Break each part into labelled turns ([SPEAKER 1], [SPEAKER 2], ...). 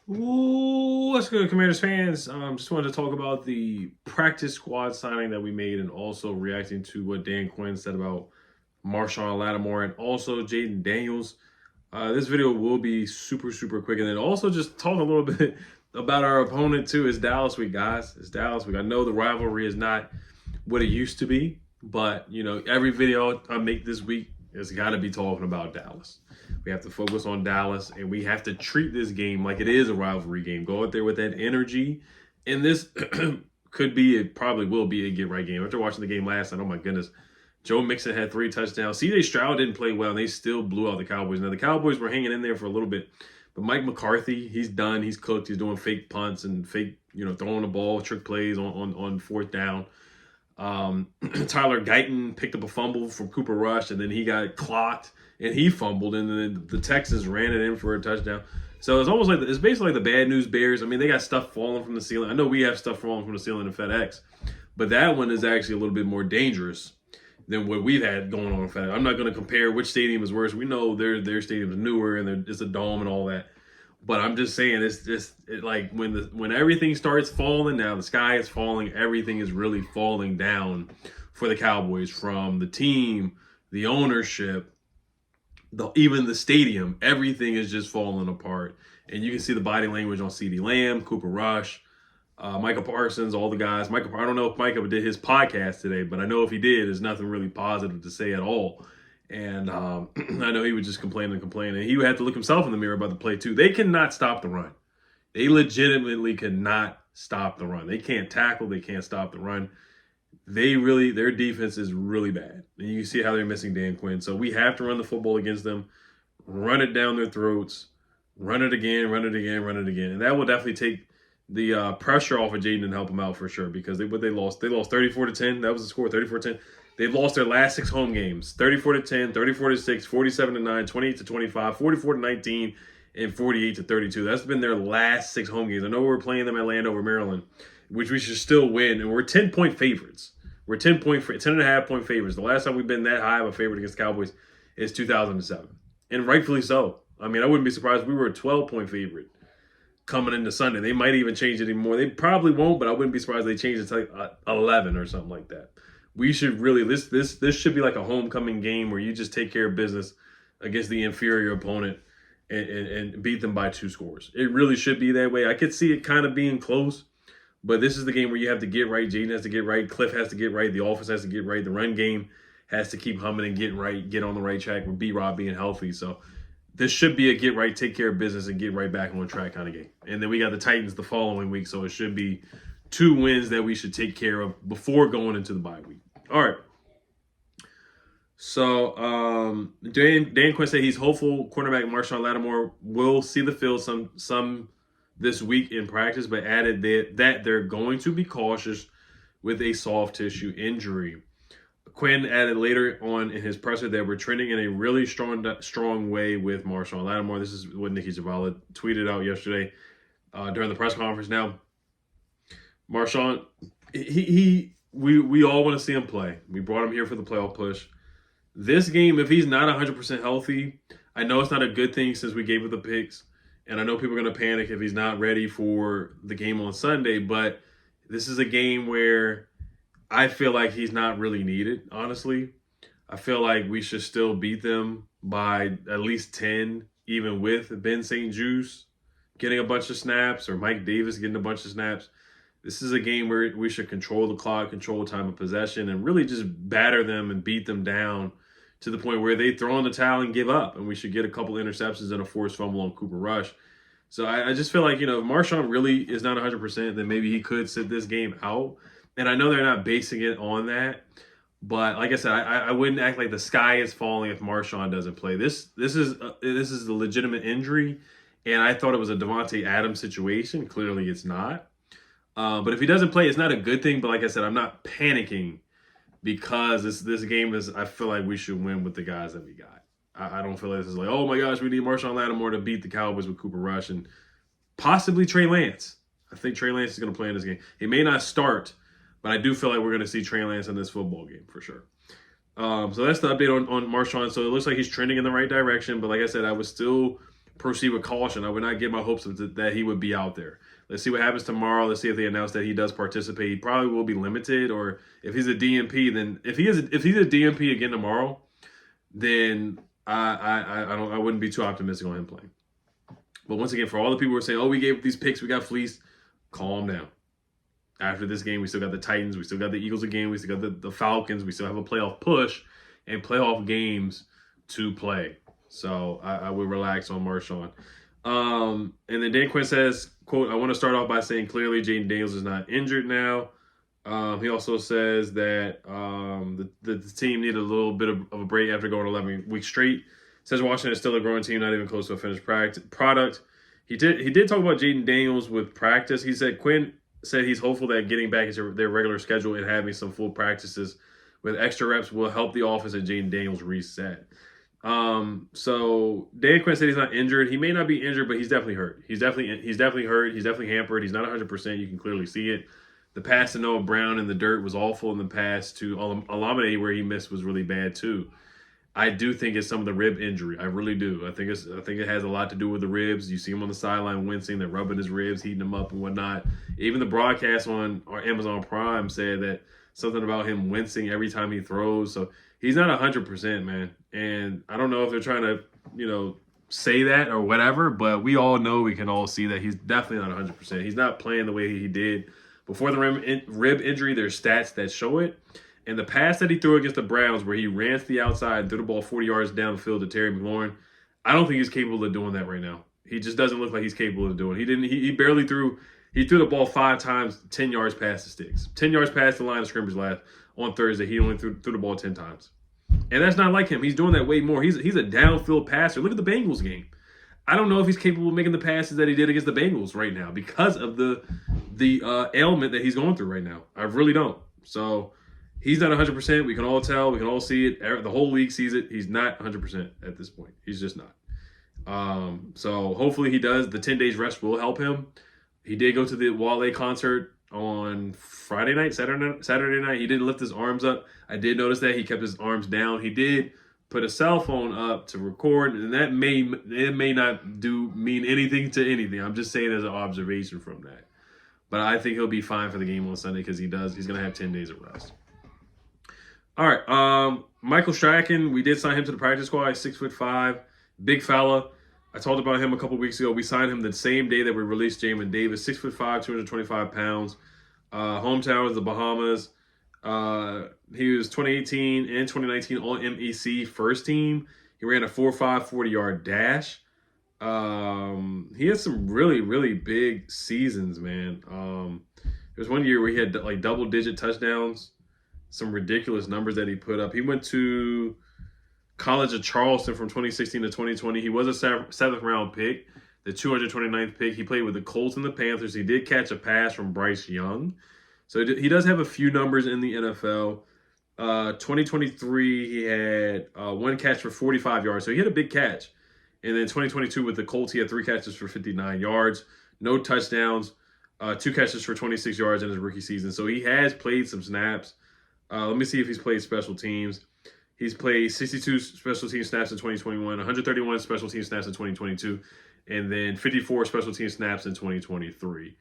[SPEAKER 1] Ooh, what's good, Commanders fans? Just wanted to talk about the practice squad signing that we made, and also reacting to what Dan Quinn said about Marshon Lattimore and also Jaden Daniels. This video will be super quick, and then also just talk a little bit about our opponent too. It's Dallas week, guys. It's Dallas week. I know the rivalry is not what it used to be, but every video I make this week has got to be talking about Dallas. We have to focus on Dallas, and we have to treat this game like it is a rivalry game. Go out there with that energy, and this it probably will be a get right game. After watching the game last night, oh my goodness, Joe Mixon had 3 touchdowns. C.J. Stroud didn't play well, and they still blew out the Cowboys. Now the Cowboys were hanging in there for a little bit, but Mike McCarthy, he's done. He's cooked. He's doing fake punts and fake, throwing the ball, trick plays on fourth down. Tyler Guyton picked up a fumble from Cooper Rush, and then he got clocked and he fumbled, and then the Texans ran it in for a touchdown. So it's almost like it's basically like the bad news Bears. I mean, they got stuff falling from the ceiling. I know we have stuff falling from the ceiling in FedEx, but that one is actually a little bit more dangerous than what we've had going on in FedEx. I'm not going to compare which stadium is worse. We know their stadium is newer and it's a dome and all that. But I'm just saying, like when everything starts falling now, the sky is falling, everything is really falling down for the Cowboys, from the team, the ownership, even the stadium. Everything is just falling apart, and you can see the body language on CeeDee Lamb, Cooper Rush, Micah Parsons, all the guys. I don't know if Micah did his podcast today, but I know if he did, there's nothing really positive to say at all. And I know he would just complain and complain. And he would have to look himself in the mirror about the play, too. They cannot stop the run. They legitimately cannot stop the run. They can't tackle. They can't stop the run. Their defense is really bad. And you can see how they're missing Dan Quinn. So we have to run the football against them, run it down their throats, run it again. And that will definitely take the pressure off of Jaden and help him out for sure, because they lost 34-10. That was the score, 34-10. They've lost their last 6 home games: 34-10, 34-6, 47-9, 28-25, 44-19, and 48-32. That's been their last 6 home games. I know we're playing them at Landover, Maryland, which we should still win, and we're 10-point favorites. We're 10.5-point favorites. The last time we've been that high of a favorite against the Cowboys is 2007, and rightfully so. I mean, I wouldn't be surprised if we were a 12-point favorite coming into Sunday. They might even change it anymore. They probably won't, but I wouldn't be surprised if they change it to like 11 or something like that. We should really, this should be like a homecoming game where you just take care of business against the inferior opponent and beat them by 2 scores. It really should be that way. I could see it kind of being close, but this is the game where you have to get right. Jaden has to get right. Cliff has to get right. The offense has to get right. The run game has to keep humming and get right, get on the right track with B-Rob being healthy. So this should be a get right, take care of business, and get right back on track kind of game. And then we got the Titans the following week, so it should be 2 wins that we should take care of before going into the bye week. All right. So Dan Quinn said he's hopeful cornerback Marshon Lattimore will see the field some this week in practice, but added that they're going to be cautious with a soft tissue injury. Quinn added later on in his presser that we're trending in a really strong way with Marshon Lattimore. This is what Nikki Zavala tweeted out yesterday during the press conference. Now, Marshon, we all want to see him play. We brought him here for the playoff push. This game, if he's not 100% healthy, I know it's not a good thing since we gave him the picks, and I know people are going to panic if he's not ready for the game on Sunday, but this is a game where I feel like he's not really needed, honestly. I feel like we should still beat them by at least 10, even with Ben St. Juste getting a bunch of snaps or Mike Davis getting a bunch of snaps. This is a game where we should control the clock, control time of possession, and really just batter them and beat them down to the point where they throw in the towel and give up. And we should get a couple interceptions and a forced fumble on Cooper Rush. So I just feel like, if Marshon really is not 100%, then maybe he could sit this game out. And I know they're not basing it on that, but like I said, I wouldn't act like the sky is falling if Marshon doesn't play. This is the legitimate injury, and I thought it was a Devontae Adams situation. Clearly, it's not. But if he doesn't play, it's not a good thing. But like I said, I'm not panicking because this game is. I feel like we should win with the guys that we got. I don't feel like this is like, oh my gosh, we need Marshon Lattimore to beat the Cowboys with Cooper Rush and possibly Trey Lance. I think Trey Lance is going to play in this game. He may not start, but I do feel like we're going to see Trey Lance in this football game for sure. So that's the update on Marshon. So it looks like he's trending in the right direction. But like I said, I would still proceed with caution. I would not get my hopes that he would be out there. Let's see what happens tomorrow. Let's see if they announce that he does participate. He probably will be limited, or if he's a DNP, then if he's a DNP again tomorrow, then I wouldn't be too optimistic on him playing. But once again, for all the people who are saying, "Oh, we gave these picks, we got fleeced," calm down. After this game, we still got the Titans, we still got the Eagles again, we still got the Falcons, we still have a playoff push and playoff games to play. So I would relax on Marshon. And then Dan Quinn says, quote, "I want to start off by saying clearly Jaden Daniels is not injured now." He also says that the team needed a little bit of a break after going 11 weeks straight. Says Washington is still a growing team, not even close to a finished product. He did talk about Jaden Daniels with practice. He said Quinn said he's hopeful that getting back into their regular schedule and having some full practices with extra reps will help the offense and Jaden Daniels reset. So Dan Quinn said he's not injured. He may not be injured, but he's definitely hurt. He's definitely hurt. He's definitely hampered. He's not 100%. You can clearly see it. The pass to Noah Brown in the dirt was awful, and the pass to Alameda where he missed was really bad too. I do think it's some of the rib injury. I really do. I think it has a lot to do with the ribs. You see him on the sideline wincing, they're rubbing his ribs, heating him up and whatnot. Even the broadcast on Amazon Prime said that something about him wincing every time he throws. So he's not 100%, man. And I don't know if they're trying to, say that or whatever, but we all know, we can all see that he's definitely not 100%. He's not playing the way he did before the rib injury. There's stats that show it. And the pass that he threw against the Browns, where he ran to the outside and threw the ball 40 yards down the field to Terry McLaurin, I don't think he's capable of doing that right now. He just doesn't look like he's capable of doing it. He barely threw. He threw the ball 5 times, 10 yards past the sticks. 10 yards past the line of scrimmage last on Thursday. He only threw the ball 10 times. And that's not like him. He's doing that way more. He's a downfield passer. Look at the Bengals game. I don't know if he's capable of making the passes that he did against the Bengals right now because of the ailment that he's going through right now. I really don't. So he's not 100%. We can all tell. We can all see it. The whole league sees it. He's not 100% at this point. He's just not. So hopefully he does. The 10 days rest will help him. He did go to the Wale concert on Friday night, Saturday night. He didn't lift his arms up. I did notice that he kept his arms down. He did put a cell phone up to record, and that may not mean anything to anything. I'm just saying as an observation from that. But I think he'll be fine for the game on Sunday because he's going to have 10 days of rest. All right, Michael Strachan, we did sign him to the practice squad. 6'5", big fella. I talked about him a couple weeks ago. We signed him the same day that we released Jamin Davis. 6'5", 225 pounds. Hometown is the Bahamas. He was 2018 and 2019 All-MEC first team. He ran a 4.5 40-yard dash. He had some really, really big seasons, man. There was one year where he had like double-digit touchdowns. Some ridiculous numbers that he put up. He went to College of Charleston from 2016 to 2020. He was a 7th round pick, the 229th pick. He played with the Colts and the Panthers. He did catch a pass from Bryce Young. So he does have a few numbers in the NFL. 2023, he had 1 catch for 45 yards. So he had a big catch. And then 2022 with the Colts, he had 3 catches for 59 yards. No touchdowns. 2 catches for 26 yards in his rookie season. So he has played some snaps. Let me see if he's played special teams. He's played 62 special team snaps in 2021, 131 special team snaps in 2022, and then 54 special team snaps in 2023.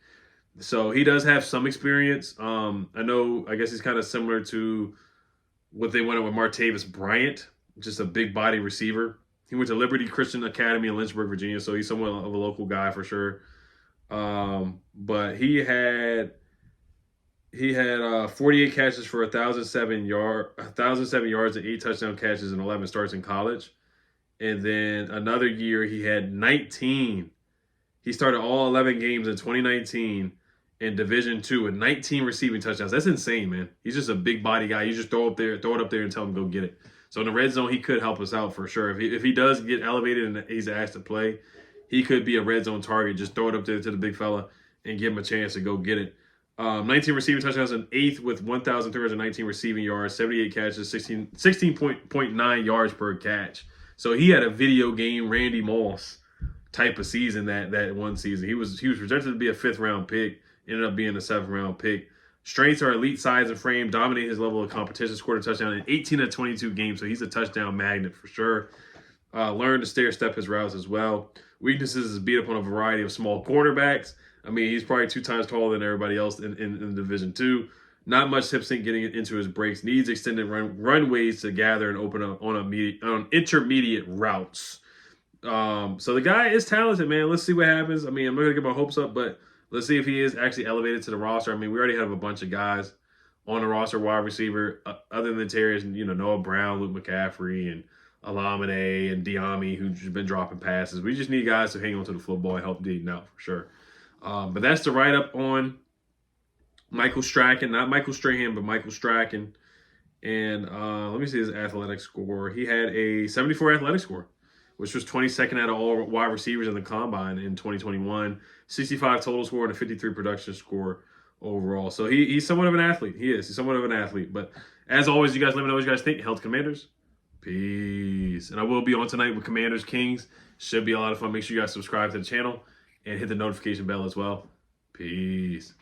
[SPEAKER 1] So he does have some experience. I guess he's kind of similar to what they went with Martavis Bryant, just a big body receiver. He went to Liberty Christian Academy in Lynchburg, Virginia, so he's somewhat of a local guy for sure. But he had 48 catches for 1,007 yards and 8 touchdown catches and 11 starts in college. And then another year he had 19. He started all 11 games in 2019 in Division II with 19 receiving touchdowns. That's insane, man. He's just a big body guy. You just throw it up there and tell him to go get it. So in the red zone, he could help us out for sure. If he does get elevated and he's asked to play, he could be a red zone target. Just throw it up there to the big fella and give him a chance to go get it. 19 receiving touchdowns, an 8th with 1,319 receiving yards, 78 catches, 16.9 yards per catch. So he had a video game Randy Moss type of season that one season. He was projected to be a 5th round pick, ended up being a 7th round pick. Strengths are elite size and frame, dominate his level of competition, scored a touchdown in 18 of 22 games. So he's a touchdown magnet for sure. Learned to stair step his routes as well. Weaknesses is beat up on a variety of small cornerbacks. I mean, he's probably 2 times taller than everybody else in Division 2. Not much hip sync getting into his breaks. Needs extended runways to gather and open up on intermediate routes. So the guy is talented, man. Let's see what happens. I mean, I'm not going to get my hopes up, but let's see if he is actually elevated to the roster. I mean, we already have a bunch of guys on the roster, wide receiver, other than Terriers, Noah Brown, Luke McCaffrey, and Alamine and Diami, who've been dropping passes. We just need guys to hang on to the football and help Deaton out for sure. But that's the write-up on Michael Strachan, not Michael Strahan, but Michael Strachan. And let me see his athletic score. He had a 74 athletic score, which was 22nd out of all wide receivers in the combine in 2021. 65 total score and a 53 production score overall. So he's somewhat of an athlete. He's somewhat of an athlete. But as always, you guys let me know what you guys think. Health Commanders. Peace. And I will be on tonight with Commanders Kings. Should be a lot of fun. Make sure you guys subscribe to the channel and hit the notification bell as well. Peace.